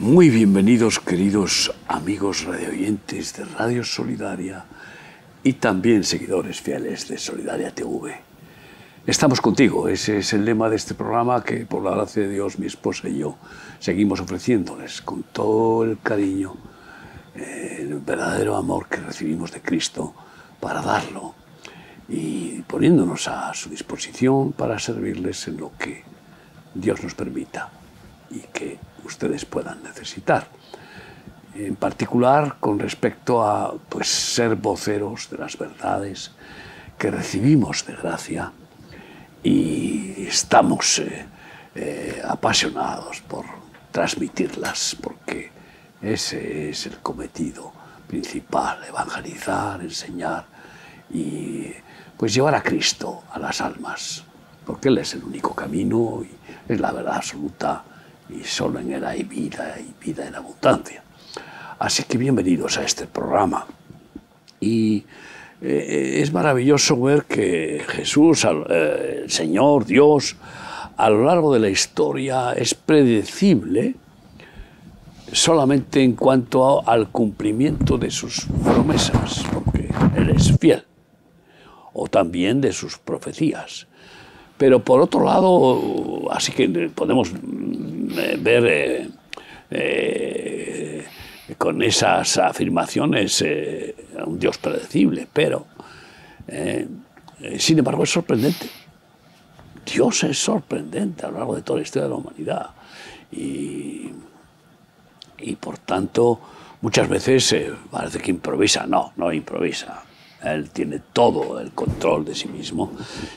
Muy bienvenidos, queridos amigos radioyentes de Radio Solidaria y también seguidores fieles de Solidaria TV. Estamos contigo, ese es el lema de este programa que, por la gracia de Dios, mi esposa y yo seguimos ofreciéndoles con todo el cariño, el verdadero amor que recibimos de Cristo para darlo y poniéndonos a su disposición para servirles en lo que Dios nos permita y que ustedes puedan necesitar. En particular con respecto a ser voceros de las verdades que recibimos de gracia y estamos apasionados por transmitirlas, porque ese es el cometido principal: evangelizar, enseñar y llevar a Cristo a las almas, porque Él es el único camino y es la verdad absoluta, y solo en Él hay vida y vida en abundancia. Así que bienvenidos a este programa. Y es maravilloso ver que Jesús, el Señor, Dios, a lo largo de la historia es predecible solamente en cuanto al cumplimiento de sus promesas, porque Él es fiel, o también de sus profecías. Pero por otro lado, así que podemos ver con esas afirmaciones a un Dios predecible, pero sin embargo es sorprendente. Dios es sorprendente a lo largo de toda la historia de la humanidad y por tanto muchas veces parece que improvisa. No improvisa. Él tiene todo el control de sí mismo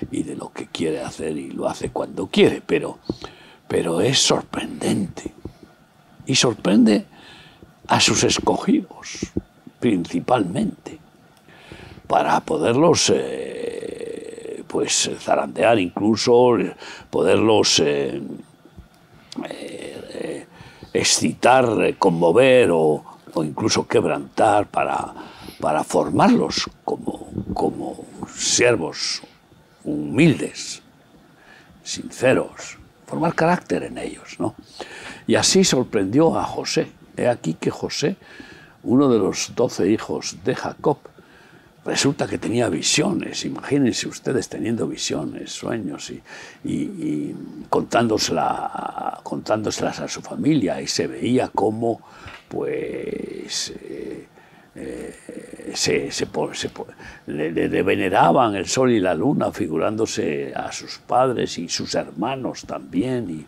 y de lo que quiere hacer, y lo hace cuando quiere, pero es sorprendente. Y sorprende a sus escogidos, principalmente, para poderlos zarandear, incluso poderlos excitar, conmover o incluso quebrantar para formarlos como siervos humildes, sinceros, formar carácter en ellos, ¿no? Y así sorprendió a José. He aquí que José, uno de los 12 hijos de Jacob, resulta que tenía visiones. Imagínense ustedes teniendo visiones, sueños y contándoselas a su familia, y se veía cómo le veneraban el sol y la luna, figurándose a sus padres y sus hermanos también,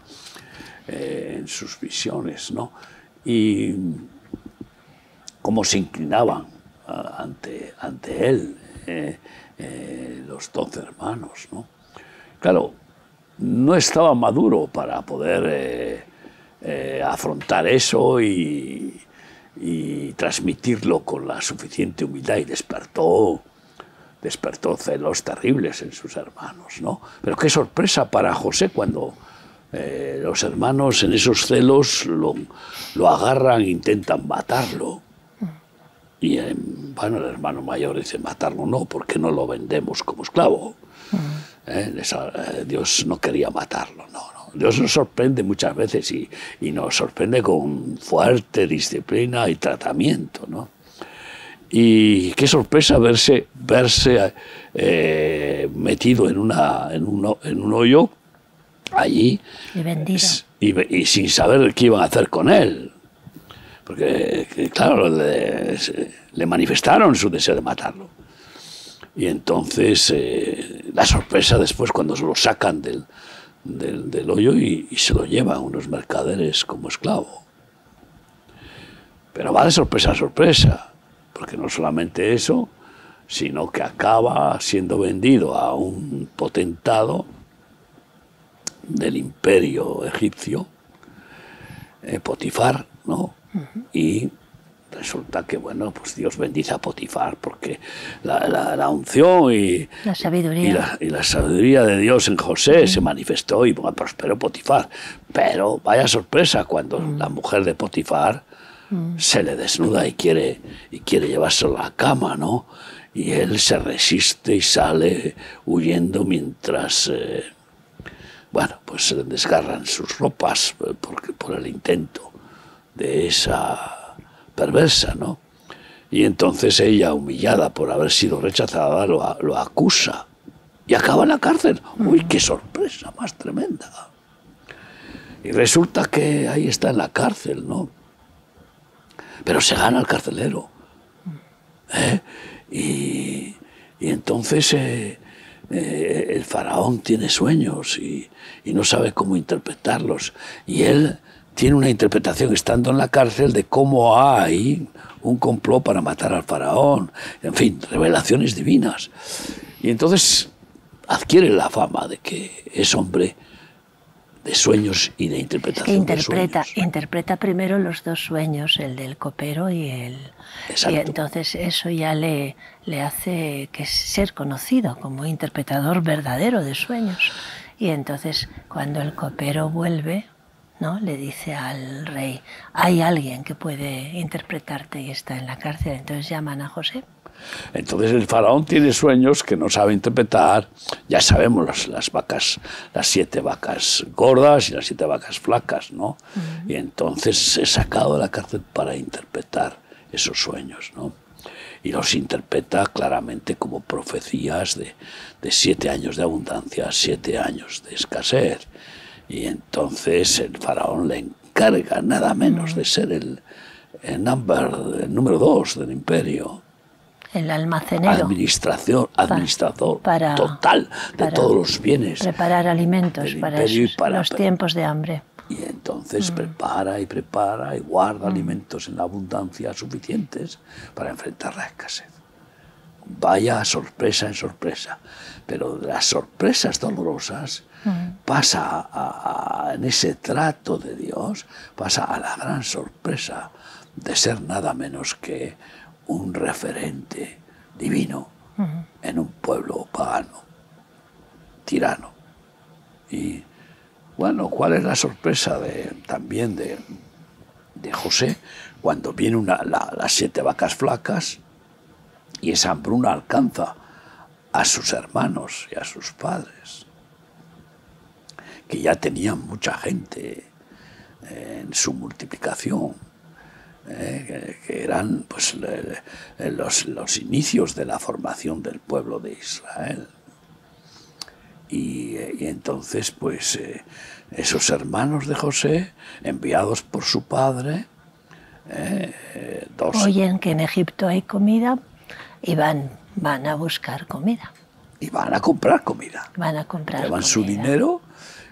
en sus visiones, ¿no? Y cómo se inclinaban ante él los 12 hermanos, ¿no? Claro, no estaba maduro para poder afrontar eso y transmitirlo con la suficiente humildad, y despertó celos terribles en sus hermanos, ¿no? Pero qué sorpresa para José cuando los hermanos en esos celos lo agarran e intentan matarlo. Y el hermano mayor dice: matarlo no, porque no lo vendemos como esclavo. Dios no quería matarlo, no. Dios nos sorprende muchas veces y nos sorprende con fuerte disciplina y tratamiento, ¿no? Y qué sorpresa verse metido en un hoyo allí y sin saber qué iban a hacer con él. Porque, claro, le manifestaron su deseo de matarlo. Y entonces la sorpresa después cuando se lo sacan del hoyo y se lo llevan unos mercaderes como esclavo. Pero va de sorpresa a sorpresa, porque no solamente eso, sino que acaba siendo vendido a un potentado del imperio egipcio, Potifar, ¿no? Y resulta que, Dios bendice a Potifar, porque la unción y la sabiduría de Dios en José se manifestó y prosperó Potifar. Pero vaya sorpresa cuando la mujer de Potifar se le desnuda y quiere llevárselo a la cama, ¿no? Y él se resiste y sale huyendo mientras se le desgarran sus ropas por el intento de esa perversa, ¿no? Y entonces ella, humillada por haber sido rechazada, lo acusa y acaba en la cárcel. ¡Uy, qué sorpresa más tremenda! Y resulta que ahí está en la cárcel, ¿no? Pero se gana el carcelero. Y entonces el faraón tiene sueños y no sabe cómo interpretarlos. Y él tiene una interpretación, estando en la cárcel, de cómo hay un complot para matar al faraón. En fin, revelaciones divinas. Y entonces adquiere la fama de que es hombre de sueños y de interpretación de sueños. Interpreta primero los dos sueños, el del copero y el... Exacto. Y entonces eso ya le hace ser conocido como interpretador verdadero de sueños. Y entonces cuando el copero vuelve, ¿no?, le dice al rey, hay alguien que puede interpretarte y está en la cárcel. Entonces llaman a José. Entonces el faraón tiene sueños que no sabe interpretar. Ya sabemos las vacas, las 7 vacas gordas y las 7 vacas flacas, ¿no? Y entonces es sacado de la cárcel para interpretar esos sueños, ¿no? Y los interpreta claramente como profecías de 7 años de abundancia, 7 años de escasez. Y entonces el faraón le encarga nada menos de ser el número 2 del imperio. El almacenero. Administrador total de todos los bienes. Preparar alimentos para los tiempos de hambre. Y entonces prepara y guarda alimentos en abundancia suficientes para enfrentar la escasez. Vaya sorpresa en sorpresa. Pero de las sorpresas dolorosas pasa en ese trato de Dios, pasa a la gran sorpresa de ser nada menos que un referente divino en un pueblo pagano, tirano. Y bueno, ¿cuál es la sorpresa también de José cuando vienen las 7 vacas flacas y esa hambruna alcanza a sus hermanos y a sus padres, que ya tenían mucha gente en su multiplicación? Que eran pues los inicios de la formación del pueblo de Israel. Y entonces pues esos hermanos de José, enviados por su padre, oyen que en Egipto hay comida y van a buscar comida. Y van a comprar comida. Van a comprar Llevan comida. su dinero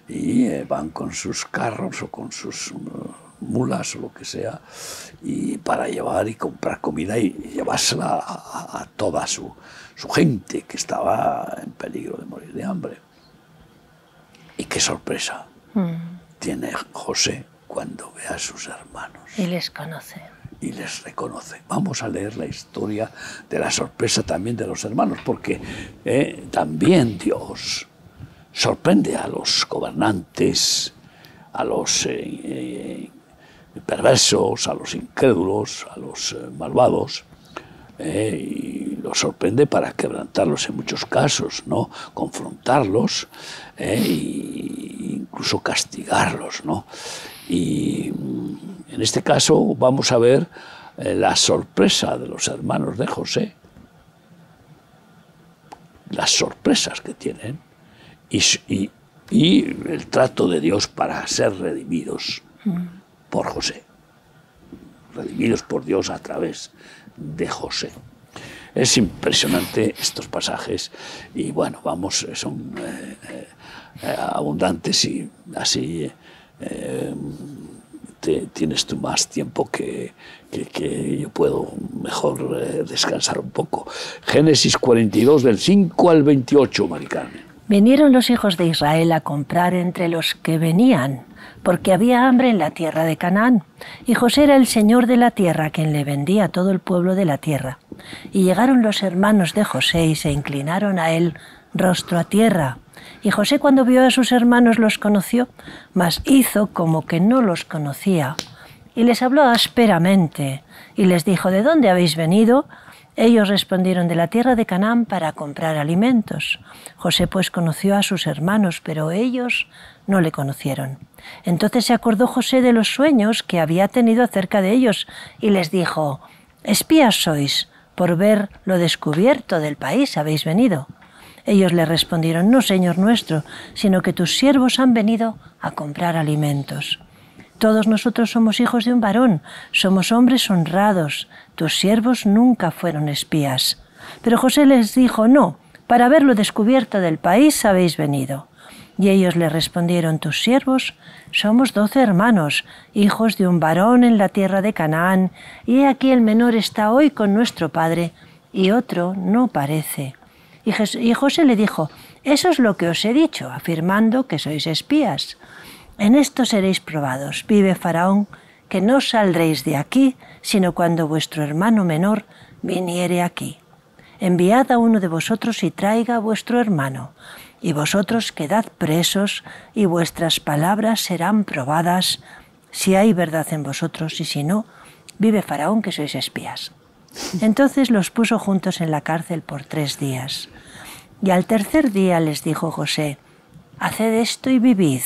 y van con sus carros o con sus mulas o lo que sea, y para llevar y comprar comida y llevársela a toda su gente que estaba en peligro de morir de hambre. Y qué sorpresa tiene José cuando ve a sus hermanos. Y les conoce. Y les reconoce. Vamos a leer la historia de la sorpresa también de los hermanos, porque también Dios sorprende a los gobernantes, a los perversos, a los incrédulos, a los malvados, y los sorprende para quebrantarlos en muchos casos, ¿no? Confrontarlos e incluso castigarlos, ¿no? Y en este caso vamos a ver la sorpresa de los hermanos de José, las sorpresas que tienen y el trato de Dios para ser redimidos por José, redimidos por Dios a través de José. Es impresionante estos pasajes y bueno, vamos, son abundantes y así tienes tú más tiempo que yo puedo mejor descansar un poco. Génesis 42 del 5 al 28, Mari Carmen. Vinieron los hijos de Israel a comprar entre los que venían, porque había hambre en la tierra de Canaán, y José era el señor de la tierra, quien le vendía a todo el pueblo de la tierra. Y llegaron los hermanos de José y se inclinaron a él rostro a tierra. Y José, cuando vio a sus hermanos, los conoció, mas hizo como que no los conocía. Y les habló ásperamente, y les dijo: ¿de dónde habéis venido? Ellos respondieron: de la tierra de Canaán para comprar alimentos. José pues conoció a sus hermanos, pero ellos no le conocieron. Entonces se acordó José de los sueños que había tenido acerca de ellos y les dijo: espías sois, por ver lo descubierto del país habéis venido. Ellos le respondieron: no, Señor nuestro, sino que tus siervos han venido a comprar alimentos. Todos nosotros somos hijos de un varón, somos hombres honrados, tus siervos nunca fueron espías. Pero José les dijo: no, para ver lo descubierto del país habéis venido. Y ellos le respondieron: tus siervos somos 12 hermanos, hijos de un varón en la tierra de Canaán, y he aquí el menor está hoy con nuestro padre, y otro no parece. Y José le dijo: eso es lo que os he dicho, afirmando que sois espías. En esto seréis probados, vive Faraón, que no saldréis de aquí, sino cuando vuestro hermano menor viniere aquí. Enviad a uno de vosotros y traiga a vuestro hermano, y vosotros quedad presos, y vuestras palabras serán probadas, si hay verdad en vosotros, y si no, vive Faraón, que sois espías. Entonces los puso juntos en la cárcel por 3 días. Y al tercer día les dijo José: haced esto y vivid,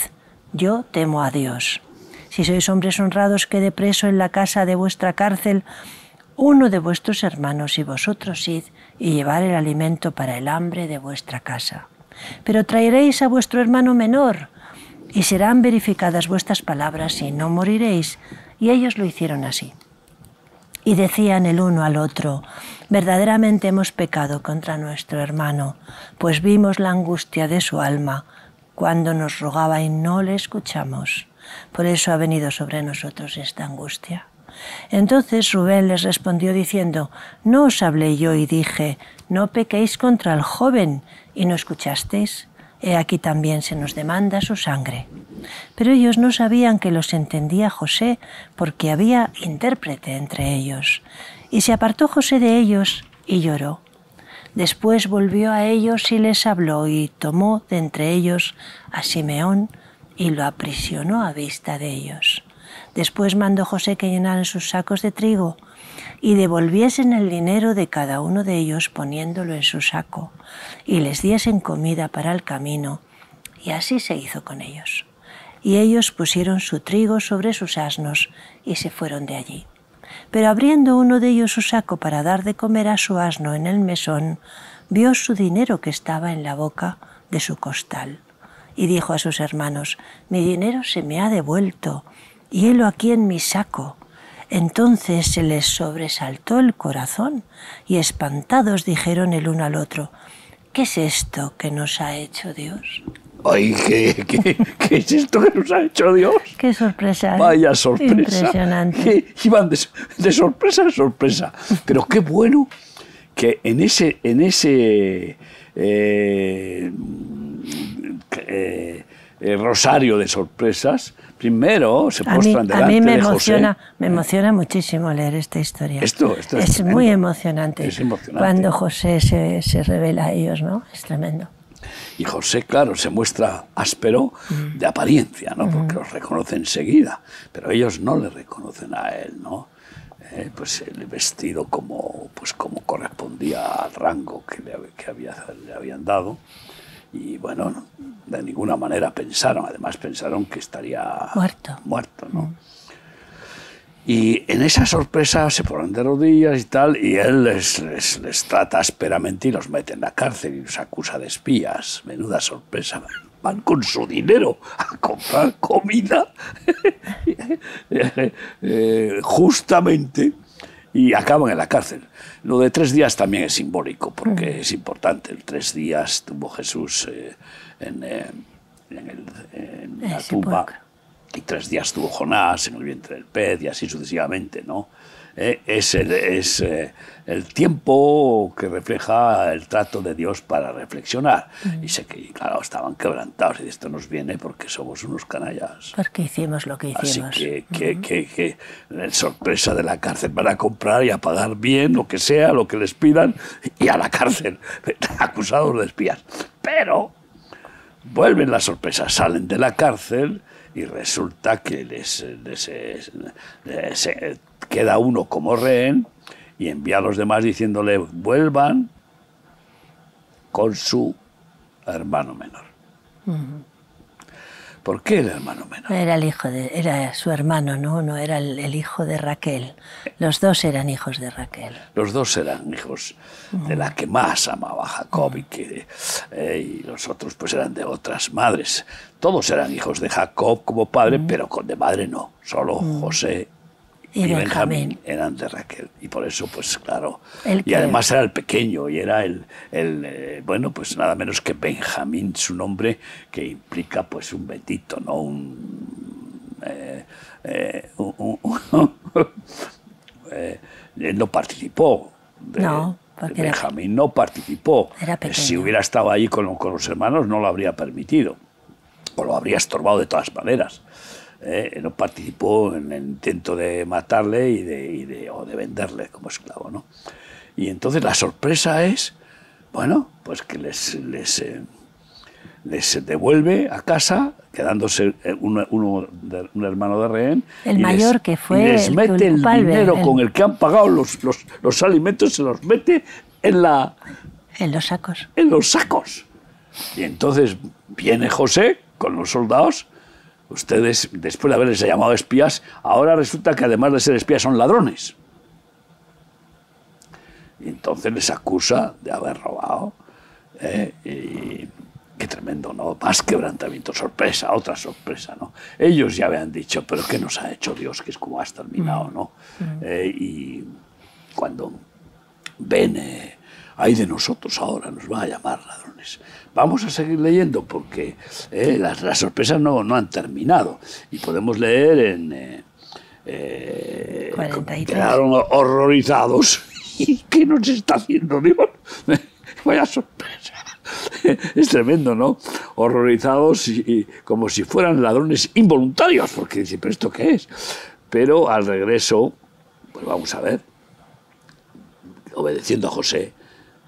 yo temo a Dios. Si sois hombres honrados, quede preso en la casa de vuestra cárcel uno de vuestros hermanos, y vosotros id y llevar el alimento para el hambre de vuestra casa. Pero traeréis a vuestro hermano menor, y serán verificadas vuestras palabras, y no moriréis. Y ellos lo hicieron así. Y decían el uno al otro: verdaderamente hemos pecado contra nuestro hermano, pues vimos la angustia de su alma cuando nos rogaba y no le escuchamos. Por eso ha venido sobre nosotros esta angustia. Entonces Rubén les respondió diciendo: no os hablé yo y dije: no pequéis contra el joven, y no escuchasteis. He aquí también se nos demanda su sangre. Pero ellos no sabían que los entendía José, porque había intérprete entre ellos. Y se apartó José de ellos y lloró. Después volvió a ellos y les habló, y tomó de entre ellos a Simeón y lo aprisionó a vista de ellos. Después mandó José que llenaran sus sacos de trigo y devolviesen el dinero de cada uno de ellos poniéndolo en su saco, y les diesen comida para el camino, y así se hizo con ellos. Y ellos pusieron su trigo sobre sus asnos y se fueron de allí. Pero abriendo uno de ellos su saco para dar de comer a su asno en el mesón, vio su dinero que estaba en la boca de su costal. Y dijo a sus hermanos: mi dinero se me ha devuelto, y helo aquí en mi saco. Entonces se les sobresaltó el corazón, y espantados dijeron el uno al otro: ¿qué es esto que nos ha hecho Dios? Ay, ¿qué es esto que nos ha hecho Dios? Qué sorpresa. Vaya sorpresa. Impresionante. Que iban de sorpresa en sorpresa. Pero qué bueno que en ese rosario de sorpresas, primero se postran delante de José. Me emociona muchísimo leer esta historia. Esto es muy emocionante. Es emocionante. Cuando José se revela a ellos, ¿no? Es tremendo. Y José, claro, se muestra áspero de apariencia, ¿no? Porque los reconoce enseguida, pero ellos no le reconocen a él, ¿no? Pues el vestido como correspondía al rango que le habían dado. Y bueno, de ninguna manera pensaron que estaría muerto, ¿no? Y en esa sorpresa se ponen de rodillas y tal, y él les trata ásperamente y los mete en la cárcel y los acusa de espías. Menuda sorpresa. Van con su dinero a comprar comida justamente, y acaban en la cárcel. Lo de 3 días también es simbólico, porque es importante. 3 días tuvo Jesús en la tumba, y 3 días tuvo Jonás en el vientre del pez, y así sucesivamente, ¿no? Es el tiempo que refleja el trato de Dios para reflexionar. Y sé que, claro, estaban quebrantados, y esto nos viene porque somos unos canallas. Porque hicimos lo que hicimos. Así que sorpresa de la cárcel, van a comprar y a pagar bien, lo que sea, lo que les pidan, y a la cárcel, acusados de espías. Pero vuelven las sorpresas, salen de la cárcel, y resulta que les queda uno como rehén, y envía a los demás diciéndole, vuelvan con su hermano menor. ¿Por qué el hermano menor? Era su hermano, ¿no? No era el hijo de Raquel. Los dos eran hijos de Raquel. Los dos eran hijos de la que más amaba a Jacob y los otros pues eran de otras madres. Todos eran hijos de Jacob como padre, pero de madre no. Solo José y Benjamín eran de Raquel. Y por eso, pues claro. Y además era el pequeño y era bueno, pues nada menos que Benjamín, su nombre, que implica pues un bendito, ¿no? Él no participó. Benjamín no participó. Si hubiera estado allí con los hermanos, no lo habría permitido. O lo habría estorbado de todas maneras. No participó en el intento de matarle o de venderle como esclavo, ¿no? Y entonces la sorpresa es, bueno, pues que les devuelve a casa, quedándose un hermano de rehén. El mayor que fue. Y les mete el dinero con el que han pagado los alimentos, se los mete en los sacos. En los sacos. Y entonces viene José con los soldados. Ustedes, después de haberles llamado espías, ahora resulta que además de ser espías son ladrones. Y entonces les acusa de haber robado. Y qué tremendo, ¿no? Más quebrantamiento, sorpresa, otra sorpresa, ¿no? Ellos ya habían dicho, pero ¿qué nos ha hecho Dios? Que es como has terminado, ¿no? Y cuando ven, ay de nosotros ahora, nos van a llamar ladrones. Vamos a seguir leyendo porque las sorpresas no han terminado. Y podemos leer en... 43. Quedaron horrorizados. ¿Y qué nos está haciendo Dios? Vaya sorpresa. Es tremendo, ¿no? Horrorizados y como si fueran ladrones involuntarios, porque dicen, ¿pero esto qué es? Pero al regreso, pues vamos a ver, obedeciendo a José,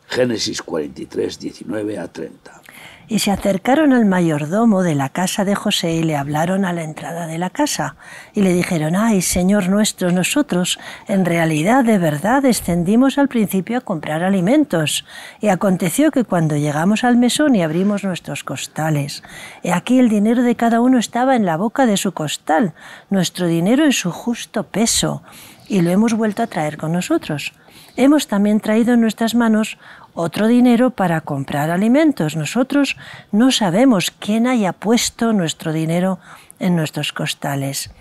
Génesis 43, 19 a 30. Y se acercaron al mayordomo de la casa de José y le hablaron a la entrada de la casa. Y le dijeron, ay, Señor nuestro, nosotros en realidad de verdad descendimos al principio a comprar alimentos. Y aconteció que cuando llegamos al mesón y abrimos nuestros costales, he aquí el dinero de cada uno estaba en la boca de su costal, nuestro dinero en su justo peso, y lo hemos vuelto a traer con nosotros. Hemos también traído en nuestras manos otro dinero para comprar alimentos. Nosotros no sabemos quién haya puesto nuestro dinero en nuestros costales.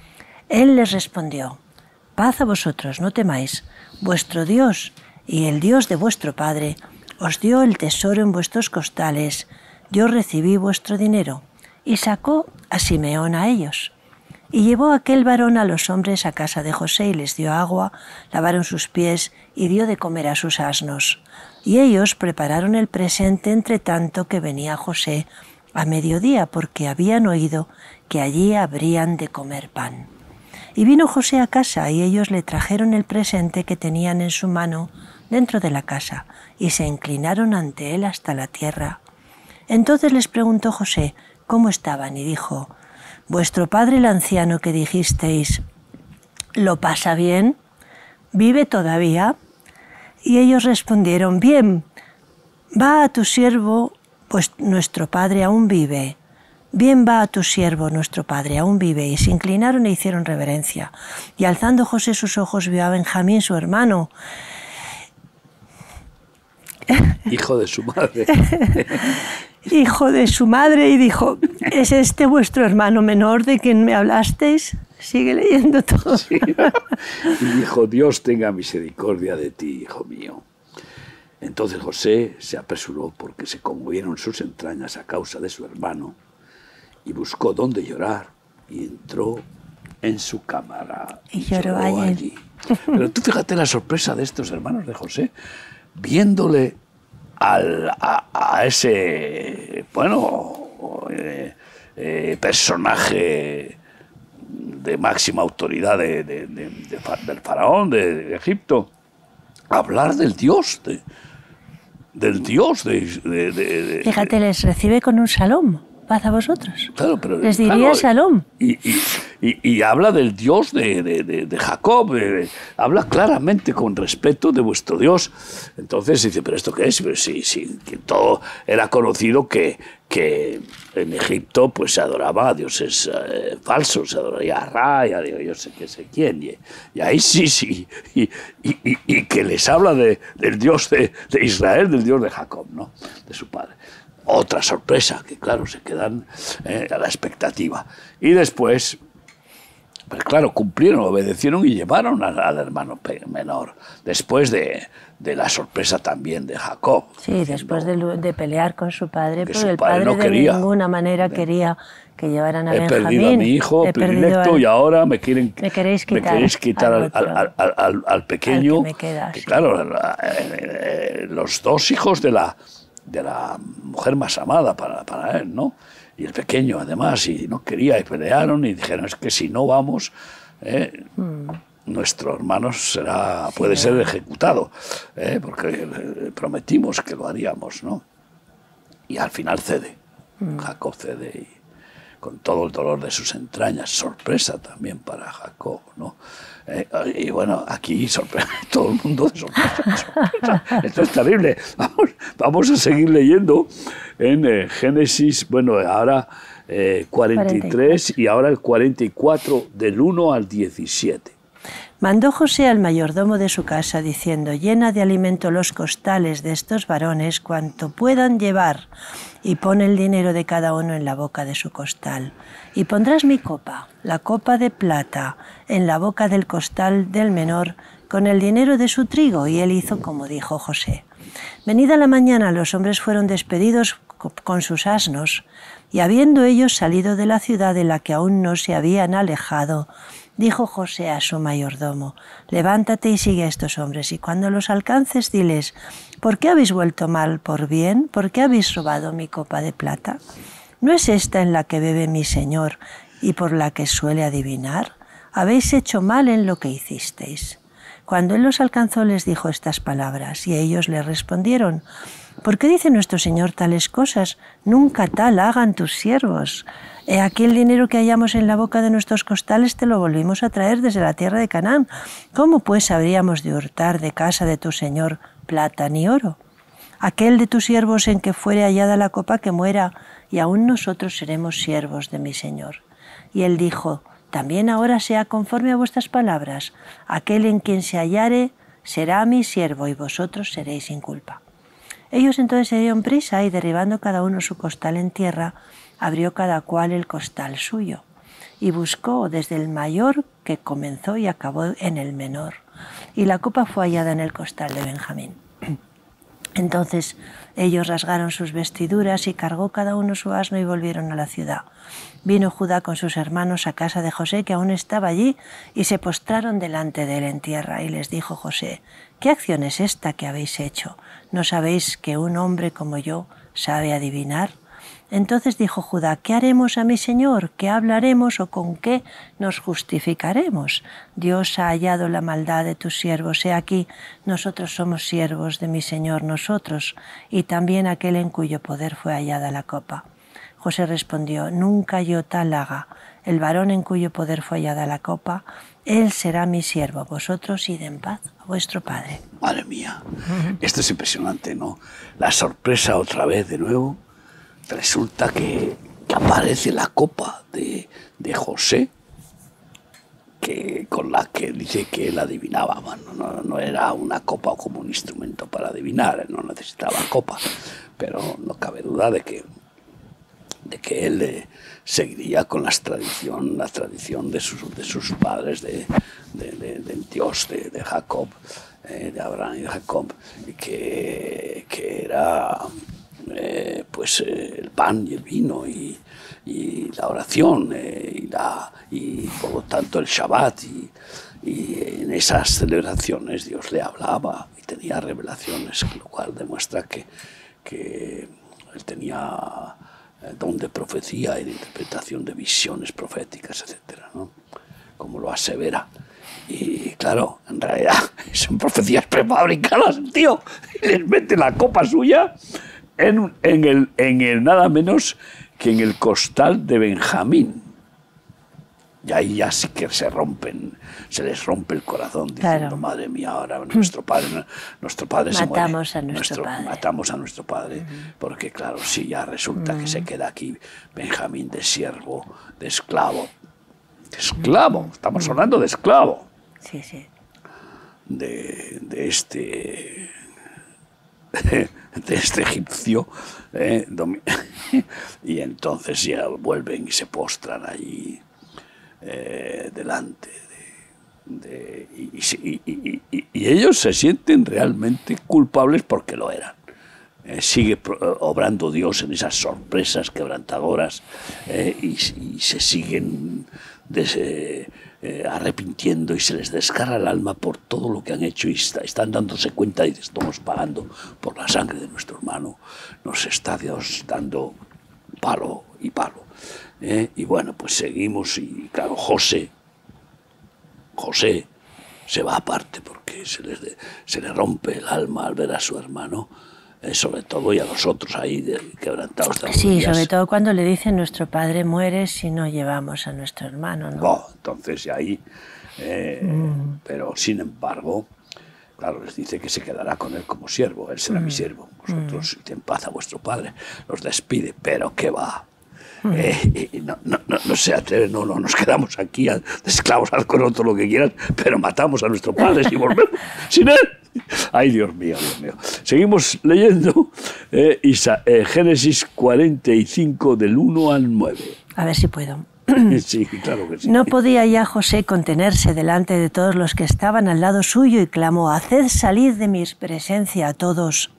Él les respondió, paz a vosotros, no temáis. Vuestro Dios y el Dios de vuestro Padre os dio el tesoro en vuestros costales. Yo recibí vuestro dinero. Y sacó a Simeón a ellos. Y llevó aquel varón a los hombres a casa de José y les dio agua, lavaron sus pies y dio de comer a sus asnos. Y ellos prepararon el presente entre tanto que venía José a mediodía, porque habían oído que allí habrían de comer pan. Y vino José a casa y ellos le trajeron el presente que tenían en su mano dentro de la casa y se inclinaron ante él hasta la tierra. Entonces les preguntó José cómo estaban y dijo, vuestro padre el anciano que dijisteis, ¿lo pasa bien? ¿Vive todavía? Y ellos respondieron, bien, va a tu siervo, pues nuestro padre aún vive. Bien va a tu siervo, nuestro padre aún vive. Y se inclinaron e hicieron reverencia. Y alzando José sus ojos vio a Benjamín, su hermano. Hijo de su madre. Hijo de su madre, y dijo, ¿es este vuestro hermano menor de quien me hablasteis? Sigue leyendo todo. Sí. Y dijo, Dios tenga misericordia de ti, hijo mío. Entonces José se apresuró porque se conmovieron sus entrañas a causa de su hermano y buscó dónde llorar y entró en su cámara y lloró allí. Pero tú fíjate la sorpresa de estos hermanos de José, viéndole a ese, bueno, personaje de máxima autoridad del faraón de Egipto, hablar del Dios, del Dios. Fíjate, les recibe con un shalom, paz a vosotros. Claro, pero, les diría shalom. y habla del Dios de Jacob, habla claramente con respeto de vuestro Dios. Entonces dice, ¿pero esto qué es? Pero sí, que todo era conocido que en Egipto pues se adoraba a dioses falsos, se adoraría a Ra, y a Dios, yo sé qué sé quién, y ahí sí, y que les habla del Dios de Israel, del Dios de Jacob, ¿no? De su padre. Otra sorpresa, que claro, se quedan a la expectativa. Y después, pues claro, cumplieron, obedecieron y llevaron al hermano menor, después de la sorpresa también de Jacob. Sí, después de pelear con su padre, porque pero su el padre padre no de quería. ninguna manera quería que llevaran a He Benjamín. perdido a mi hijo predilecto y ahora me queréis quitar al pequeño, al que me queda, que sí. claro, los dos hijos de la mujer más amada para él, ¿no? Y el pequeño además, y no quería, y pelearon y dijeron, es que si no vamos, nuestro hermano puede ser ejecutado, porque prometimos que lo haríamos, ¿no? Y al final cede, Jacob cede, y con todo el dolor de sus entrañas, sorpresa también para Jacob, ¿no? Y bueno, aquí todo el mundo de sorpresa. Esto es terrible. Vamos a seguir leyendo en Génesis, bueno, ahora 43 y ahora el 44, del 1 al 17. Mandó José al mayordomo de su casa, diciendo, llena de alimento los costales de estos varones cuanto puedan llevar, y pon el dinero de cada uno en la boca de su costal. Y pondrás mi copa, la copa de plata, en la boca del costal del menor, con el dinero de su trigo. Y él hizo como dijo José. Venida la mañana, los hombres fueron despedidos con sus asnos, y habiendo ellos salido de la ciudad de la que aún no se habían alejado, dijo José a su mayordomo, levántate y sigue a estos hombres, y cuando los alcances, diles, ¿por qué habéis vuelto mal por bien? ¿Por qué habéis robado mi copa de plata? ¿No es esta en la que bebe mi señor y por la que suele adivinar? Habéis hecho mal en lo que hicisteis. Cuando él los alcanzó, les dijo estas palabras, y ellos le respondieron, ¿por qué dice nuestro señor tales cosas? Nunca tal hagan tus siervos. He aquí el dinero que hallamos en la boca de nuestros costales te lo volvimos a traer desde la tierra de Canaán. ¿Cómo pues habríamos de hurtar de casa de tu señor plata ni oro? Aquel de tus siervos en que fuere hallada la copa que muera, y aún nosotros seremos siervos de mi señor. Y él dijo, también ahora sea conforme a vuestras palabras. Aquel en quien se hallare será mi siervo, y vosotros seréis sin culpa. Ellos entonces se dieron prisa, y derribando cada uno su costal en tierra, abrió cada cual el costal suyo, y buscó desde el mayor, que comenzó y acabó en el menor, y la copa fue hallada en el costal de Benjamín. Entonces ellos rasgaron sus vestiduras, y cargó cada uno su asno, y volvieron a la ciudad. Vino Judá con sus hermanos a casa de José, que aún estaba allí, y se postraron delante de él en tierra, y les dijo José, ¿qué acción es esta que habéis hecho? ¿No sabéis que un hombre como yo sabe adivinar? Entonces dijo Judá, ¿qué haremos a mi señor? ¿Qué hablaremos o con qué nos justificaremos? Dios ha hallado la maldad de tus siervos. He aquí, nosotros somos siervos de mi señor, nosotros, y también aquel en cuyo poder fue hallada la copa. José respondió, nunca yo tal haga. El varón en cuyo poder fue hallada la copa, él será mi siervo. Vosotros id en paz a vuestro padre. Madre mía, esto es impresionante, ¿no? La sorpresa otra vez de nuevo. Resulta que aparece la copa de José, con la que dice que él adivinaba. Bueno, no era una copa como un instrumento para adivinar, no necesitaba copa, pero no cabe duda de que él seguiría con la tradición de sus padres, del Dios de Jacob, de Abraham y de Jacob, que era pues el pan y el vino y la oración y por lo tanto el Shabbat, y en esas celebraciones Dios le hablaba y tenía revelaciones, lo cual demuestra que él tenía don de profecía y de interpretación de visiones proféticas, etcétera, ¿no? Como lo asevera. Y claro, en realidad son profecías prefabricadas, tío. Y les mete la copa suya en el nada menos que en el costal de Benjamín. Y ahí ya sí que se les rompe el corazón diciendo, Claro. madre mía, ahora nuestro padre se muere. Matamos a nuestro padre. Matamos a nuestro padre, porque claro, sí, ya resulta que se queda aquí Benjamín de siervo, de esclavo. De esclavo, estamos hablando de esclavo. Sí, sí. De este egipcio, y entonces ya vuelven y se postran allí delante y ellos se sienten realmente culpables porque lo eran. Sigue obrando Dios en esas sorpresas quebrantadoras, y se siguen arrepintiendo y se les desgarra el alma por todo lo que han hecho y están dándose cuenta y estamos pagando por la sangre de nuestro hermano. Nos está Dios dando palo y palo. Y bueno, pues seguimos y claro, José se va aparte porque se le rompe el alma al ver a su hermano, sobre todo, y a los otros ahí quebrantados de Sí, rodillas. sobre todo cuando le dicen nuestro padre muere si no llevamos a nuestro hermano, ¿no? Oh, entonces ahí, pero sin embargo, claro, les dice que se quedará con él como siervo, él será mi siervo, vosotros id en paz a vuestro padre, los despide, pero ¿qué va? No se atreve, no, nos quedamos aquí de esclavos al con todo lo que quieras, pero matamos a nuestro padre si volvemos sin él. Ay, Dios mío, Dios mío. Seguimos leyendo Génesis 45 del 1 al 9. A ver si puedo. Sí, claro que sí. No podía ya José contenerse delante de todos los que estaban al lado suyo y clamó, haced salir de mi presencia a todos.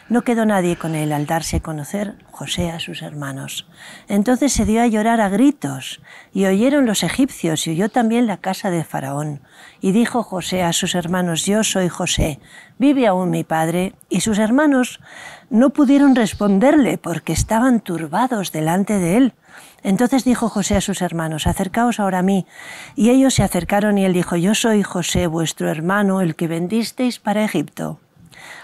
No quedó nadie con él al darse a conocer José a sus hermanos. Entonces se dio a llorar a gritos, y oyeron los egipcios, y oyó también la casa de Faraón. Y dijo José a sus hermanos, yo soy José, ¿vive aún mi padre? Y sus hermanos no pudieron responderle, porque estaban turbados delante de él. Entonces dijo José a sus hermanos, acercaos ahora a mí. Y ellos se acercaron, y él dijo, yo soy José, vuestro hermano, el que vendisteis para Egipto.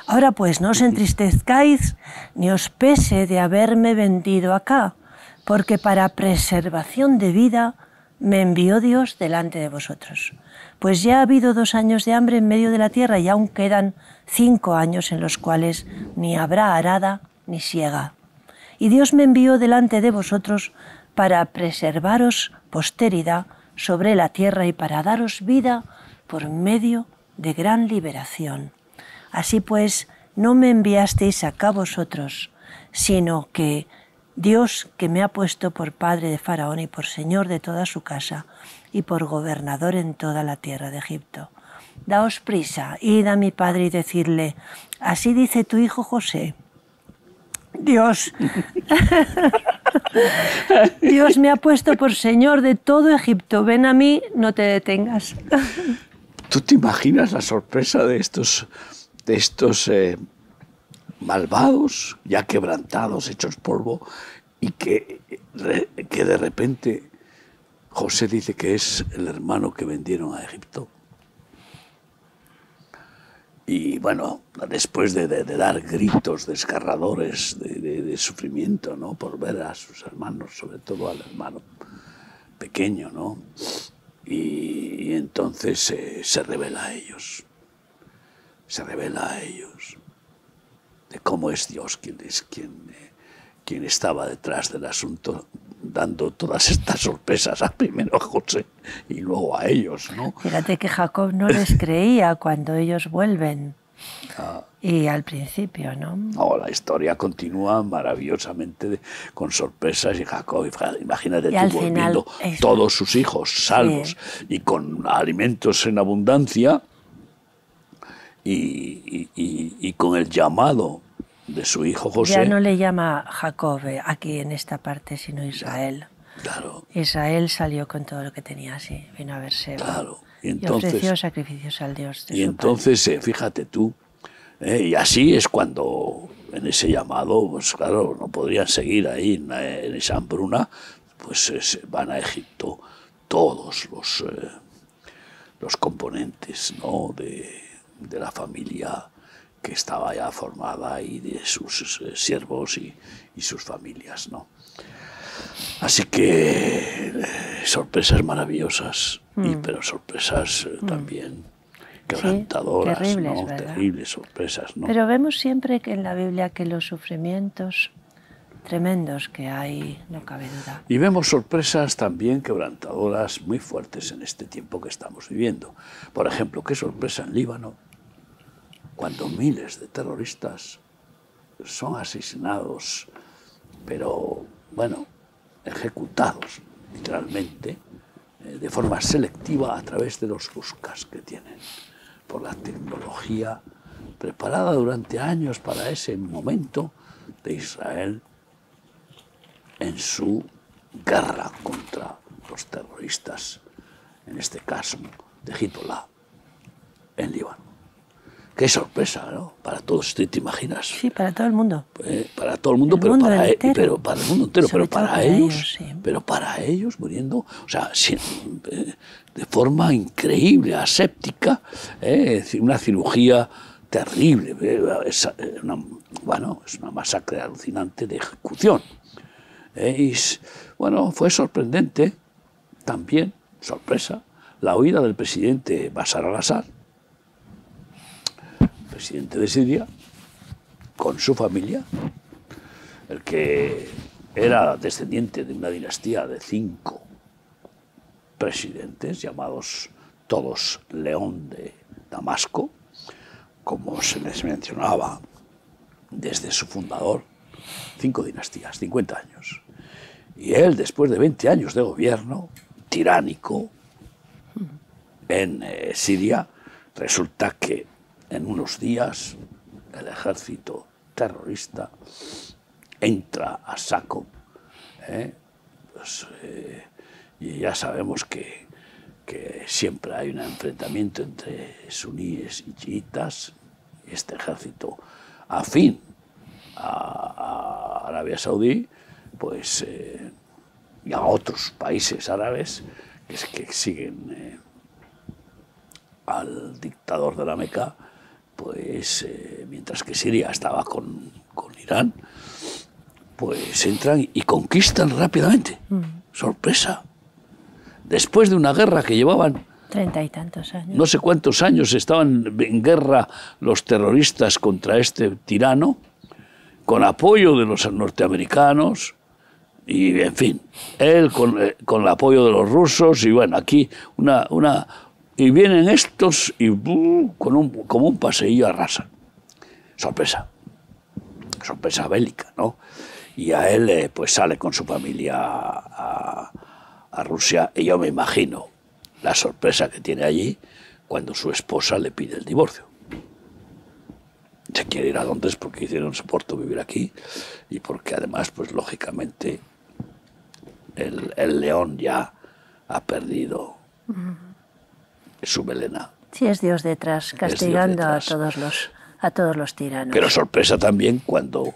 Ahora pues, no os entristezcáis ni os pese de haberme vendido acá, porque para preservación de vida me envió Dios delante de vosotros. Pues ya ha habido 2 años de hambre en medio de la tierra y aún quedan 5 años en los cuales ni habrá arada ni siega. Y Dios me envió delante de vosotros para preservaros posteridad sobre la tierra y para daros vida por medio de gran liberación. Así pues, no me enviasteis acá vosotros, sino que Dios, que me ha puesto por padre de Faraón y por señor de toda su casa y por gobernador en toda la tierra de Egipto. Daos prisa, id a mi padre y decidle, así dice tu hijo José, Dios me ha puesto por señor de todo Egipto, ven a mí, no te detengas. ¿Tú te imaginas la sorpresa de estos malvados, ya quebrantados, hechos polvo, y que de repente José dice que es el hermano que vendieron a Egipto? Y bueno, después de dar gritos desgarradores de sufrimiento, ¿no?, por ver a sus hermanos, sobre todo al hermano pequeño, ¿no?, y entonces se revela a ellos. Se revela a ellos de cómo es Dios quien estaba detrás del asunto, dando todas estas sorpresas primero a José y luego a ellos, ¿no? Fíjate que Jacob no les creía cuando ellos vuelven. Y al principio, ¿no? No, la historia continúa maravillosamente con sorpresas y Jacob, imagínate tú volviendo todos sus hijos salvos, sí, y con alimentos en abundancia. Y con el llamado de su hijo José. Ya no le llama Jacob aquí en esta parte, sino Israel. Claro. Israel salió con todo lo que tenía, sí, vino a verse. Claro. Y ofreció sacrificios al Dios de y su entonces, padre. Fíjate tú, y así es cuando en ese llamado, pues claro, no podrían seguir ahí en esa hambruna, pues van a Egipto todos los componentes, ¿no?, de la familia que estaba ya formada y de sus siervos y sus familias, ¿no? Así que sorpresas maravillosas, pero sorpresas también quebrantadoras, sí, terribles, ¿no? ¿verdad? Terribles sorpresas, ¿no? Pero vemos siempre que en la Biblia que los sufrimientos tremendos que hay, no cabe duda. Y vemos sorpresas también quebrantadoras muy fuertes en este tiempo que estamos viviendo. Por ejemplo, qué sorpresa en Líbano, cuando miles de terroristas son asesinados, pero, bueno, ejecutados, literalmente, de forma selectiva a través de los buscas que tienen, por la tecnología preparada durante años para ese momento de Israel en su guerra contra los terroristas, en este caso de Hezbollah, en Líbano. Qué sorpresa, ¿no? Para todos, ¿te imaginas? Sí, para todo el mundo. Para todo el mundo, El pero, mundo para entero. pero para el mundo entero, Sobre pero para todo para ellos, ellos, sí. pero para ellos muriendo, o sea, de forma increíble, aséptica, una cirugía terrible, es una masacre alucinante de ejecución. Bueno, fue sorprendente, también, sorpresa, la huida del presidente Bashar al-Assad, presidente de Siria, con su familia, el que era descendiente de una dinastía de 5 presidentes, llamados todos León de Damasco, como se les mencionaba desde su fundador, 5 dinastías, 50 años. Y él, después de 20 años de gobierno tiránico en Siria, resulta que en unos días el ejército terrorista entra a saco, y ya sabemos que siempre hay un enfrentamiento entre suníes y chiitas, y este ejército afín a Arabia Saudí, pues, y a otros países árabes que siguen al dictador de la Meca, pues mientras que Siria estaba con Irán, pues entran y conquistan rápidamente. Sorpresa. Después de una guerra que llevaban 30 y tantos años. no sé cuántos años, estaban en guerra los terroristas contra este tirano, con apoyo de los norteamericanos, y en fin, él con el apoyo de los rusos, y bueno, aquí y vienen estos y como un paseillo arrasan. Sorpresa bélica, ¿no? Y a él pues sale con su familia a Rusia, y yo me imagino la sorpresa que tiene allí cuando su esposa le pide el divorcio. Se quiere ir a Londres porque dice no soporto vivir aquí, y porque además, pues lógicamente, el león ya ha perdido su melena. Sí, es Dios detrás, castigando a todos los tiranos. Pero sorpresa también cuando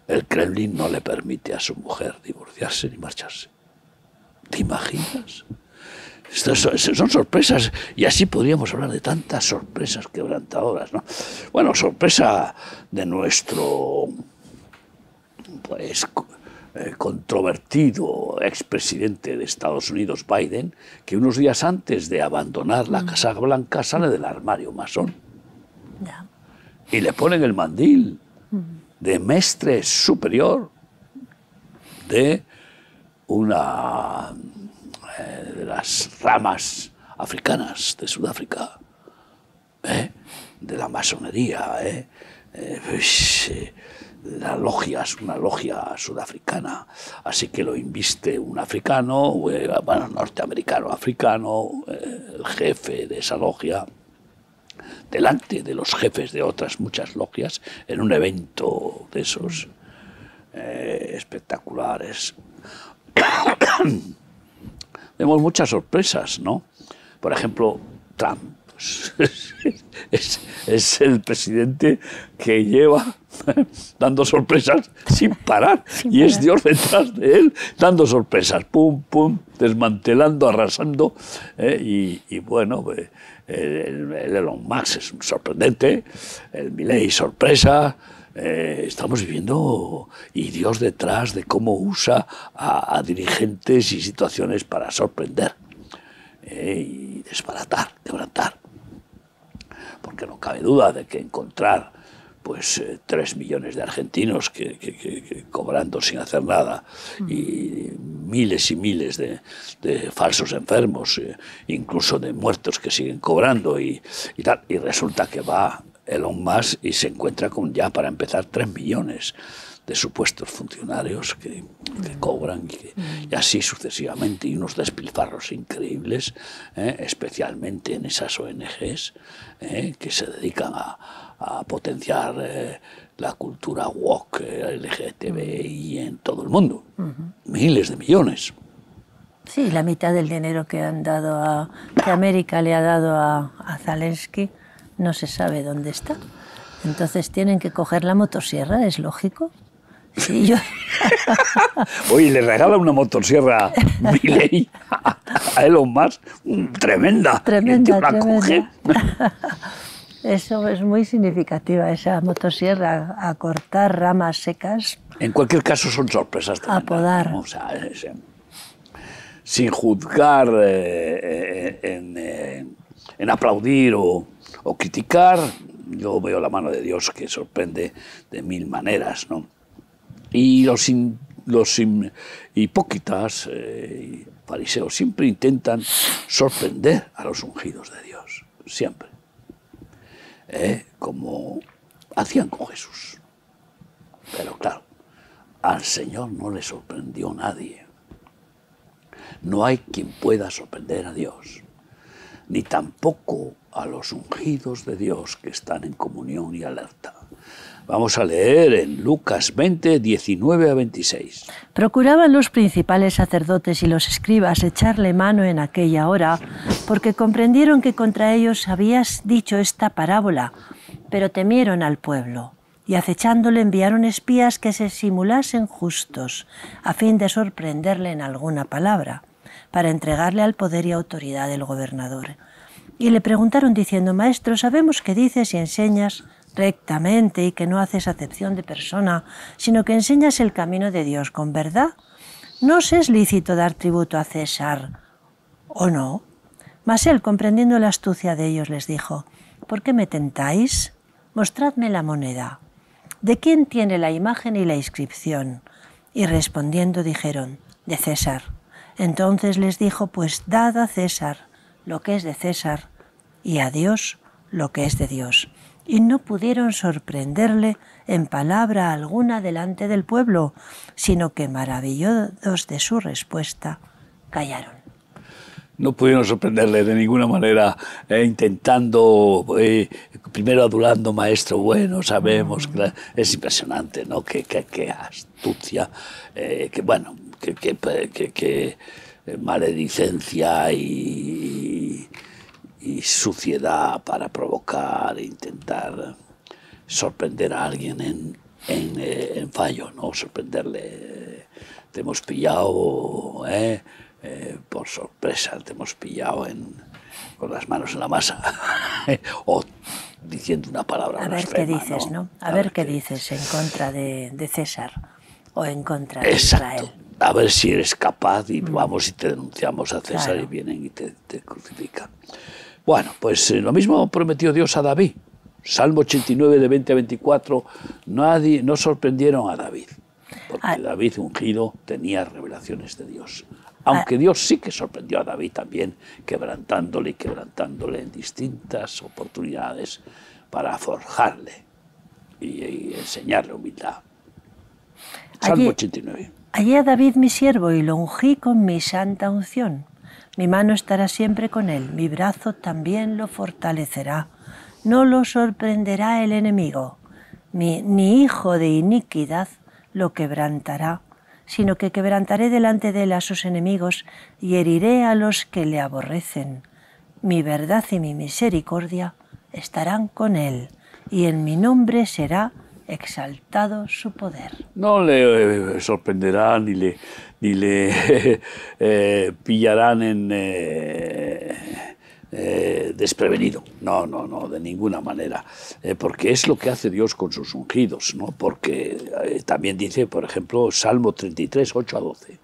el Kremlin no le permite a su mujer divorciarse ni marcharse. ¿Te imaginas? Estas son sorpresas, y así podríamos hablar de tantas sorpresas quebrantadoras, ¿no? Bueno, sorpresa de nuestro, pues, controvertido expresidente de Estados Unidos, Biden, que unos días antes de abandonar la Casa Blanca sale del armario masón. Ya. Y le ponen el mandil de mestre superior de una de las ramas africanas de Sudáfrica, de la masonería, la logia es una logia sudafricana, así que lo inviste un africano, bueno, norteamericano africano, el jefe de esa logia, delante de los jefes de otras muchas logias, en un evento de esos espectaculares. Vemos muchas sorpresas, ¿no? Por ejemplo, Trump es el presidente que lleva dando sorpresas sin parar, y es Dios detrás de él dando sorpresas, pum, pum, desmantelando, arrasando, y bueno, el Elon Musk es un sorprendente, el Milei sorpresa, estamos viviendo, y Dios detrás de cómo usa a dirigentes y situaciones para sorprender y desbaratar, quebrantar. Porque no cabe duda de que encontrar pues 3 millones de argentinos que cobrando sin hacer nada, y miles de falsos enfermos, incluso de muertos que siguen cobrando y tal, y resulta que va Elon Musk y se encuentra con, ya para empezar, 3 millones de supuestos funcionarios que cobran y así sucesivamente, y unos despilfarros increíbles, especialmente en esas ONGs que se dedican a potenciar la cultura woke, LGTBI en todo el mundo. Miles de millones. Sí, la mitad del dinero que han dado que América le ha dado a Zelensky no se sabe dónde está. Entonces tienen que coger la motosierra, es lógico. Sí, yo... Oye, le regala una motosierra Milei a Elon Musk, tremenda. Tremenda. Eso es muy significativa, esa motosierra, a cortar ramas secas. En cualquier caso son sorpresas tremendas, a podar. ¿no? O sea, sin juzgar en aplaudir o criticar, yo veo la mano de Dios que sorprende de 1000 maneras, ¿no? Y los hipócritas y fariseos siempre intentan sorprender a los ungidos de Dios, siempre. Como hacían con Jesús. Pero claro, al Señor no le sorprendió nadie. No hay quien pueda sorprender a Dios, ni tampoco a los ungidos de Dios que están en comunión y alerta. Vamos a leer en Lucas 20, 19 a 26. Procuraban los principales sacerdotes y los escribas echarle mano en aquella hora, porque comprendieron que contra ellos habías dicho esta parábola, pero temieron al pueblo, y acechándole enviaron espías que se simulasen justos, a fin de sorprenderle en alguna palabra, para entregarle al poder y autoridad del gobernador. Y le preguntaron diciendo: Maestro, sabemos que dices y enseñas rectamente y que no haces acepción de persona, sino que enseñas el camino de Dios con verdad. ¿No os es lícito dar tributo a César o no? Mas él, comprendiendo la astucia de ellos, les dijo: ¿por qué me tentáis? Mostradme la moneda. ¿De quién tiene la imagen y la inscripción? Y respondiendo dijeron: de César. Entonces les dijo: pues dad a César lo que es de César y a Dios lo que es de Dios. Y no pudieron sorprenderle en palabra alguna delante del pueblo, sino que, maravillados de su respuesta, callaron. No pudieron sorprenderle de ninguna manera, intentando, primero adulando: maestro bueno, sabemos, que es impresionante, ¿no? Qué astucia, qué maledicencia y suciedad para provocar e intentar sorprender a alguien en fallo, ¿no? Sorprenderle. Te hemos pillado por sorpresa, te hemos pillado con las manos en la masa o diciendo una palabra a ver qué dices, ¿no? A ver qué dices en contra de César o en contra de Israel. A ver si eres capaz y vamos y te denunciamos a César, claro. Y vienen y te crucifican. Bueno, pues lo mismo prometió Dios a David. Salmo 89, de 20 a 24, no sorprendieron a David, porque David ungido tenía revelaciones de Dios. Aunque Dios sí que sorprendió a David también, quebrantándole en distintas oportunidades para forjarle y enseñarle humildad. Salmo 89. Hallé a David mi siervo y lo ungí con mi santa unción. Mi mano estará siempre con él, mi brazo también lo fortalecerá. No lo sorprenderá el enemigo, ni hijo de iniquidad lo quebrantará, sino que quebrantaré delante de él a sus enemigos y heriré a los que le aborrecen. Mi verdad y mi misericordia estarán con él, y en mi nombre será exaltado su poder. No le sorprenderá ni le pillarán desprevenido. No, no, no, de ninguna manera. Porque es lo que hace Dios con sus ungidos, ¿no? Porque también dice, por ejemplo, Salmo 33, 8 a 12.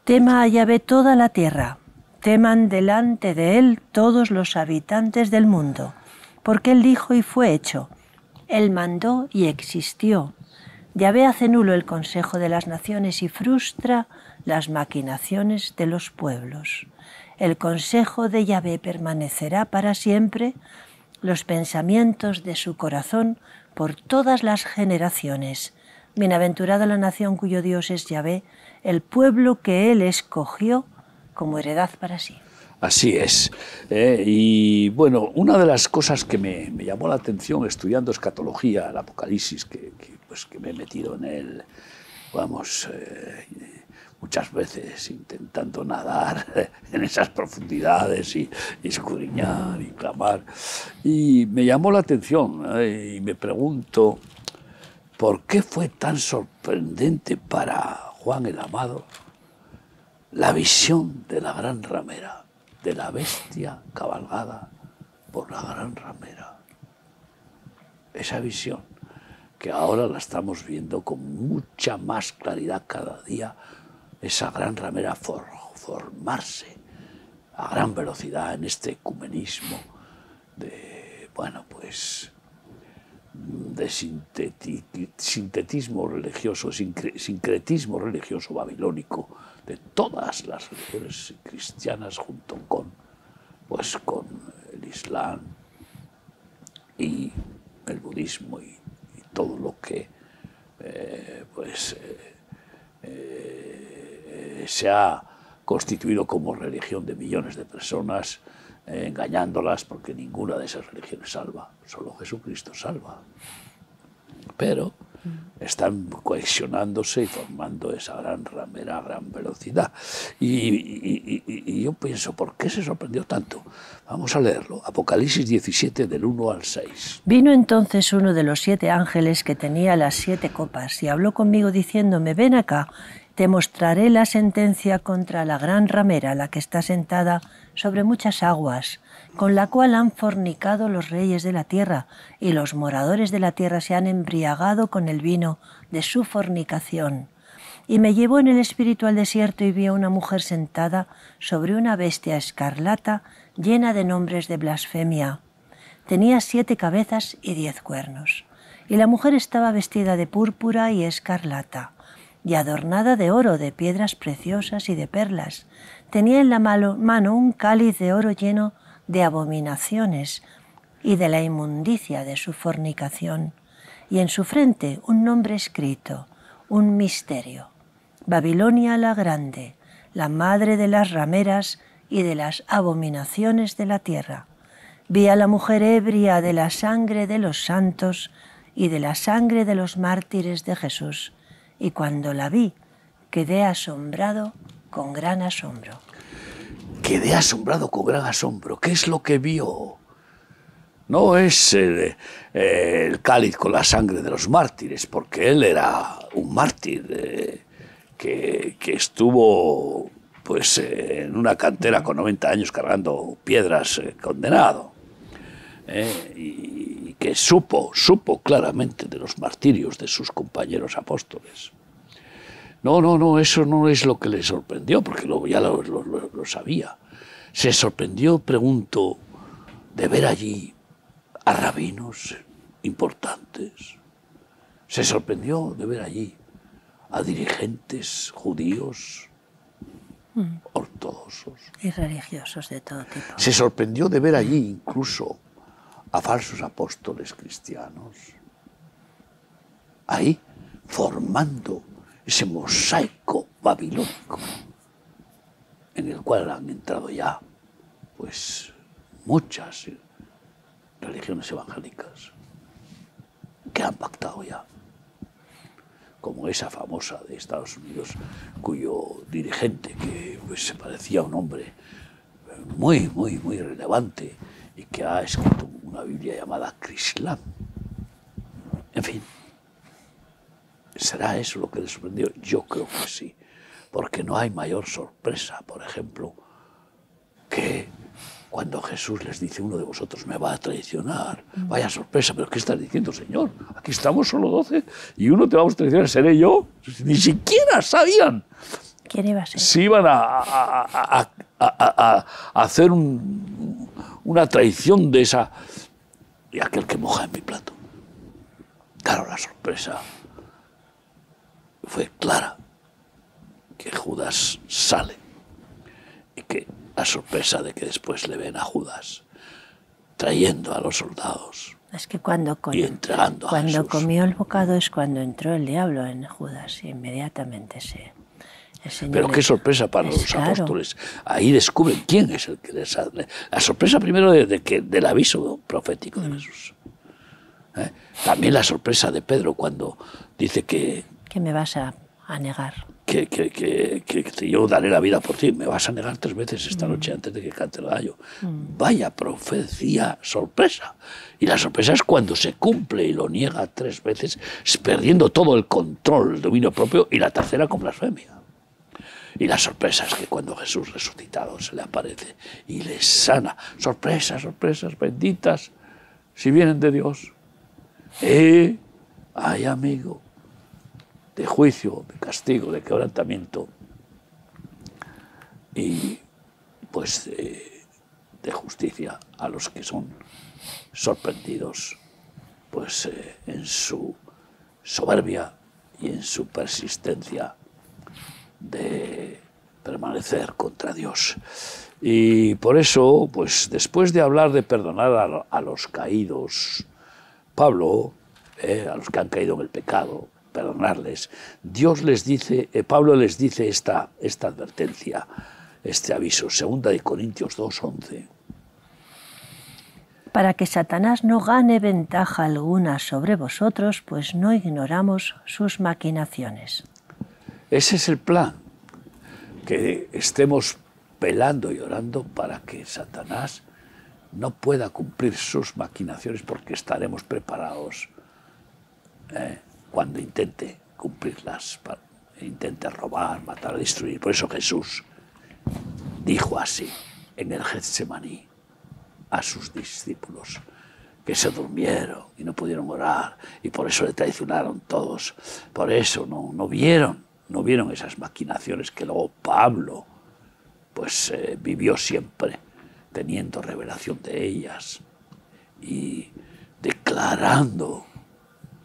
Tema a Yahvé toda la tierra, teman delante de él todos los habitantes del mundo, porque él dijo y fue hecho, él mandó y existió. Yahvé hace nulo el consejo de las naciones y frustra las maquinaciones de los pueblos. El consejo de Yahvé permanecerá para siempre, los pensamientos de su corazón por todas las generaciones. Bienaventurada la nación cuyo Dios es Yahvé, el pueblo que él escogió como heredad para sí. Así es. Y bueno, una de las cosas que me llamó la atención estudiando escatología, el Apocalipsis, que me he metido en él, vamos, muchas veces intentando nadar en esas profundidades y escudriñar y clamar. Y me llamó la atención y me pregunto, ¿por qué fue tan sorprendente para Juan el Amado la visión de la gran ramera, de la bestia cabalgada por la gran ramera? Esa visión, que ahora la estamos viendo con mucha más claridad cada día, esa gran ramera formarse a gran velocidad en este ecumenismo de, bueno, pues, de sintetismo religioso, sincretismo religioso babilónico de todas las religiones cristianas junto con el Islam y el budismo y todo lo que se ha constituido como religión de millones de personas, engañándolas, porque ninguna de esas religiones salva, solo Jesucristo salva. Pero están cohesionándose y formando esa gran ramera a gran velocidad. Y yo pienso, ¿por qué se sorprendió tanto? Vamos a leerlo. Apocalipsis 17, del 1 al 6. Vino entonces uno de los 7 ángeles que tenía las 7 copas y habló conmigo diciéndome, ven acá, te mostraré la sentencia contra la gran ramera, la que está sentada sobre muchas aguas, con la cual han fornicado los reyes de la tierra, y los moradores de la tierra se han embriagado con el vino de su fornicación. Y me llevó en el espíritu al desierto y vi a una mujer sentada sobre una bestia escarlata llena de nombres de blasfemia. Tenía 7 cabezas y 10 cuernos. Y la mujer estaba vestida de púrpura y escarlata, y adornada de oro, de piedras preciosas y de perlas. Tenía en la mano un cáliz de oro lleno de abominaciones y de la inmundicia de su fornicación, y en su frente un nombre escrito, un misterio: Babilonia la Grande, la madre de las rameras y de las abominaciones de la tierra. Vi a la mujer ebria de la sangre de los santos y de la sangre de los mártires de Jesús, y cuando la vi, quedé asombrado con gran asombro. Quedé asombrado con gran asombro. ¿Qué es lo que vio? No es el cáliz con la sangre de los mártires, porque él era un mártir que estuvo pues, en una cantera con 90 años cargando piedras, condenado. Y que supo claramente de los martirios de sus compañeros apóstoles. No, eso no es lo que le sorprendió, porque ya lo sabía. Se sorprendió, pregunto, de ver allí a rabinos importantes. Se sorprendió de ver allí a dirigentes judíos ortodoxos. Y religiosos de todo tipo. Se sorprendió de ver allí incluso a falsos apóstoles cristianos, ahí formando ese mosaico babilónico en el cual han entrado ya pues muchas religiones evangélicas que han pactado ya, como esa famosa de Estados Unidos, cuyo dirigente, que pues, se parecía a un hombre muy relevante y que ha escrito una Biblia llamada Crislam. En fin, ¿será eso lo que le sorprendió? Yo creo que sí, porque no hay mayor sorpresa, por ejemplo, que cuando Jesús les dice, uno de vosotros me va a traicionar. Vaya sorpresa, pero ¿qué estás diciendo, Señor? Aquí estamos solo 12 y uno te vamos a traicionar, ¿seré yo? Ni siquiera sabían. ¿Quién iba a ser? Si iban a hacer una traición de esa... Y aquel que moja en mi plato. Claro, la sorpresa fue clara, que Judas sale y que la sorpresa de que después le ven a Judas trayendo a los soldados Es que cuando y entregando a Jesús. comió el bocado es cuando entró el diablo en Judas y inmediatamente el Señor Pero qué sorpresa para los apóstoles. Ahí descubren quién es el que les ha... La sorpresa primero del aviso profético de Jesús. También la sorpresa de Pedro cuando dice que me vas a negar. Que yo daré la vida por ti. Me vas a negar 3 veces esta noche antes de que cante el gallo. Vaya profecía, sorpresa. Y la sorpresa es cuando se cumple y lo niega 3 veces, perdiendo todo el control, el dominio propio, y la tercera con blasfemia. Y la sorpresa es que cuando Jesús resucitado se le aparece y le sana. Sorpresas, sorpresas benditas, si vienen de Dios. Ay, amigo, de juicio, de castigo, de quebrantamiento y pues de justicia a los que son sorprendidos pues en su soberbia y en su persistencia de permanecer contra Dios. Y por eso, pues después de hablar de perdonar a los caídos, Pablo, a los que han caído en el pecado, perdonarles, Dios les dice, Pablo les dice esta advertencia, este aviso, 2 Corintios 2:11. Para que Satanás no gane ventaja alguna sobre vosotros, pues no ignoramos sus maquinaciones. Ese es el plan, que estemos velando y orando para que Satanás no pueda cumplir sus maquinaciones, porque estaremos preparados cuando intente cumplirlas, intente robar, matar, destruir. Por eso Jesús dijo así en el Getsemaní a sus discípulos, que se durmieron y no pudieron orar, y por eso le traicionaron todos. Por eso no vieron esas maquinaciones que luego Pablo pues vivió siempre teniendo revelación de ellas y declarando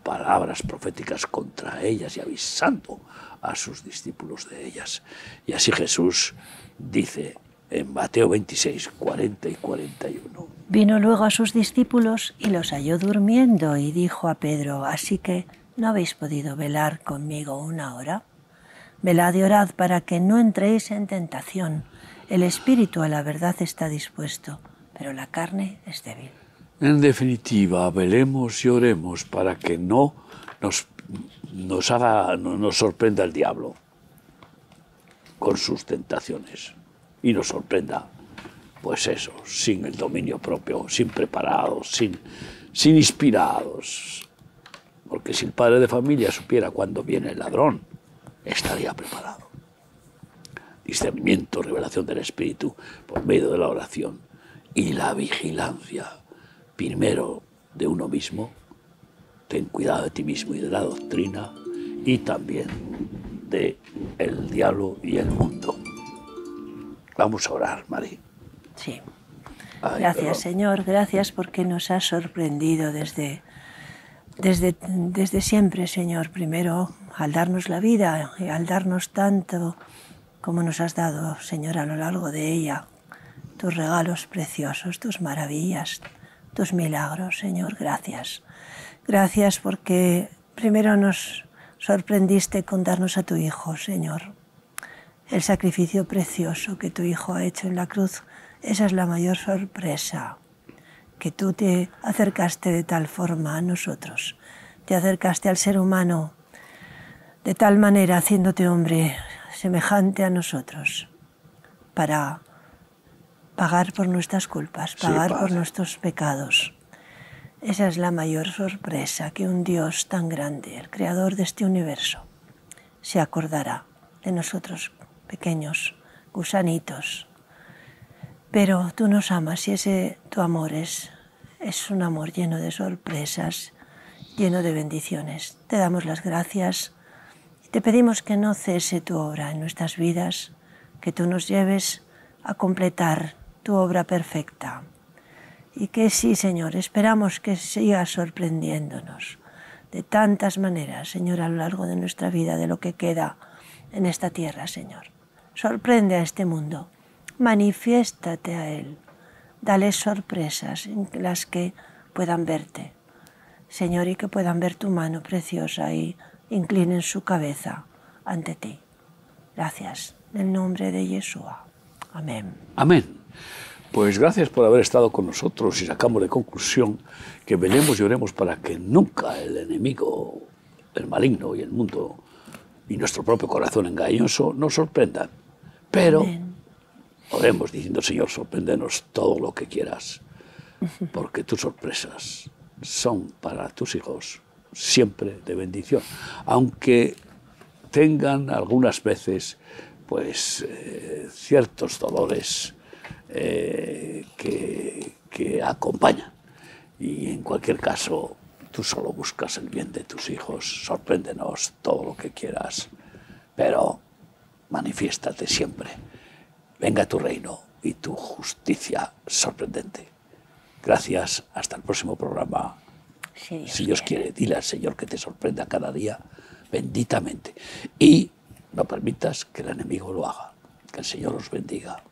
palabras proféticas contra ellas y avisando a sus discípulos de ellas. Y así Jesús dice en Mateo 26, 40 y 41. Vino luego a sus discípulos y los halló durmiendo y dijo a Pedro, así que ¿no habéis podido velar conmigo 1 hora? Velad y orad para que no entréis en tentación. El espíritu a la verdad está dispuesto, pero la carne es débil. En definitiva, velemos y oremos para que no nos sorprenda el diablo con sus tentaciones y nos sorprenda, pues eso, sin el dominio propio, sin preparados, sin inspirados. Porque si el padre de familia supiera cuándo viene el ladrón, estaría preparado. Discernimiento, revelación del Espíritu por medio de la oración y la vigilancia, primero de uno mismo, ten cuidado de ti mismo y de la doctrina, y también de el diablo y el mundo. Vamos a orar, Mari. Sí. Gracias, Señor, gracias porque nos has sorprendido desde siempre, Señor. Primero, al darnos la vida y al darnos tanto como nos has dado, Señor, a lo largo de ella. Tus regalos preciosos, tus maravillas, tus milagros, Señor, gracias. Gracias porque primero nos sorprendiste con darnos a tu Hijo, Señor. El sacrificio precioso que tu Hijo ha hecho en la cruz, esa es la mayor sorpresa, que tú te acercaste de tal forma a nosotros, te acercaste al ser humano de tal manera, haciéndote hombre semejante a nosotros, para pagar por nuestras culpas, pagar por nuestros pecados. Esa es la mayor sorpresa, que un Dios tan grande, el creador de este universo, se acordará de nosotros, pequeños gusanitos, Pero tú nos amas y ese tu amor es un amor lleno de sorpresas, lleno de bendiciones. Te damos las gracias y te pedimos que no cese tu obra en nuestras vidas, que tú nos lleves a completar tu obra perfecta. Y que sí, Señor, esperamos que sigas sorprendiéndonos de tantas maneras, Señor, a lo largo de nuestra vida, de lo que queda en esta tierra, Señor. Sorprende a este mundo, manifiéstate a él, dale sorpresas en las que puedan verte, Señor, y que puedan ver tu mano preciosa y inclinen su cabeza ante ti. Gracias, en el nombre de Yeshua. Amén. Amén. Pues gracias por haber estado con nosotros y sacamos de conclusión que velemos y oremos para que nunca el enemigo, el maligno y el mundo y nuestro propio corazón engañoso nos sorprendan. Pero Amén. oremos diciendo, Señor, sorpréndenos todo lo que quieras, porque tus sorpresas son para tus hijos siempre de bendición, aunque tengan algunas veces pues ciertos dolores que acompañan. Y en cualquier caso, tú solo buscas el bien de tus hijos, sorpréndenos todo lo que quieras, pero manifiéstate siempre. Venga tu reino y tu justicia sorprendente. Gracias, hasta el próximo programa. Si Dios quiere, dile al Señor que te sorprenda cada día benditamente. Y no permitas que el enemigo lo haga. Que el Señor los bendiga.